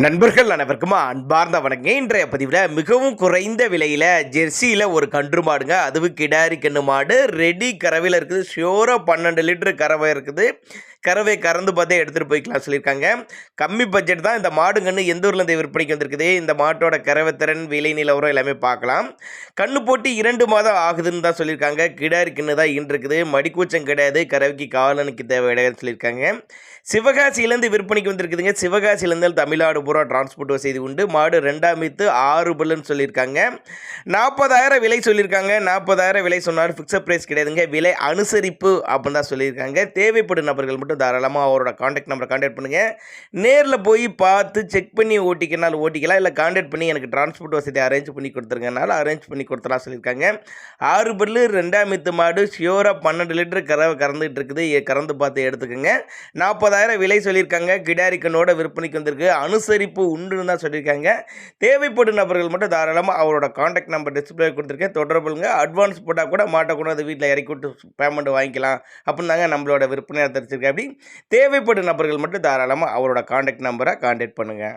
நண்பர்கள் அனைவருக்கும் அன்பார்ந்த வணக்கங்க. இன்றைய பதிவில் மிகவும் குறைந்த விலையில் ஜெர்சியில் ஒரு கன்று மாடுங்க, அதுவும் கிடாரி கன்று மாடு ரெடி கறவையில் இருக்குது. ஷியோராக 12 லிட்டரு கறவை இருக்குது. கறவை கறந்து பார்த்தே எடுத்துகிட்டு போய்க்கலாம் சொல்லியிருக்காங்க. கம்மி பட்ஜெட் தான். இந்த மாடுங்கன்னு எந்த ஊர்லேருந்து விற்பனைக்கு வந்திருக்குது, இந்த மாட்டோட கறவை திறன், விலை நிலவரம் எல்லாமே பார்க்கலாம். கண்ணு போட்டு 2 மாதம் ஆகுதுன்னு தான் சொல்லியிருக்காங்க. கிடாரி கன்று தான் இருக்குது. மடிக்கூச்சம் கிடையாது, கறவைக்கு காலனுக்கு தேவை கிடையாதுன்னு சொல்லியிருக்காங்க. சிவகாசியிலேருந்து விற்பனைக்கு வந்திருக்குதுங்க. சிவகாசியிலேருந்து தமிழ்நாடு பூரா டிரான்ஸ்போர்ட் வசதி உண்டு. மாடு 2ஆம் ஈத்து 6 பல்லுன்னு சொல்லியிருக்காங்க. 40,000 விலை சொல்லியிருக்காங்க. 40,000 விலை சொன்னார், ஃபிக்ஸட் ப்ரைஸ் கிடையாதுங்க. விலை அனுசரிப்பு அப்படின்னு தான் சொல்லியிருக்காங்க. தேவைப்படும் நபர்கள் மட்டும் தாராளமாக அவரோட காண்டாக்ட் நம்பரை காண்டாக்ட் பண்ணுங்கள். நேரில் போய் பார்த்து செக் பண்ணி ஓட்டிக்கனாலும் ஓட்டிக்கலாம், இல்லை காண்டாக்ட் பண்ணி எனக்கு டிரான்ஸ்போர்ட் வசதி அரேஞ்ச் பண்ணி கொடுத்துருங்கனால அரேஞ்ச் பண்ணி கொடுத்துலாம் சொல்லியிருக்காங்க. 6 பல்லு 2ஆம் ஈத்து மாடு ஷியோராக 12 லிட்டரு கறவை கறந்துகிட்டு இருக்குது. கறந்து பார்த்து எடுத்துக்கோங்க. 40,000 விலை சொல்லியிருக்காங்க. கிடாரி கண்ணோட விற்பனைக்கு வந்திருக்கு. அனுசரிப்பு உண்டுன்னு தான் சொல்லியிருக்காங்க. தேவைப்படும் நபர்கள் மட்டும் தாராளமாக அவரோட காண்டாக்ட் நம்பர் டிஸ்பிளே கொடுத்துருக்கேன், தொடர்புங்க. அட்வான்ஸ் போட்டால் கூட மாட்டை கொண்டு வந்து வீட்டில் இறக்கி விட்டு பேமெண்ட் வாங்கிக்கலாம் அப்படின்னு தாங்க நம்மளோட விற்பனையாக தெரிஞ்சிருக்கேன். அப்படி தேவைப்படும் நபர்கள் மட்டும் தாராளமாக அவரோட காண்டாக்ட் நம்பரை காண்டாக்ட் பண்ணுங்கள்.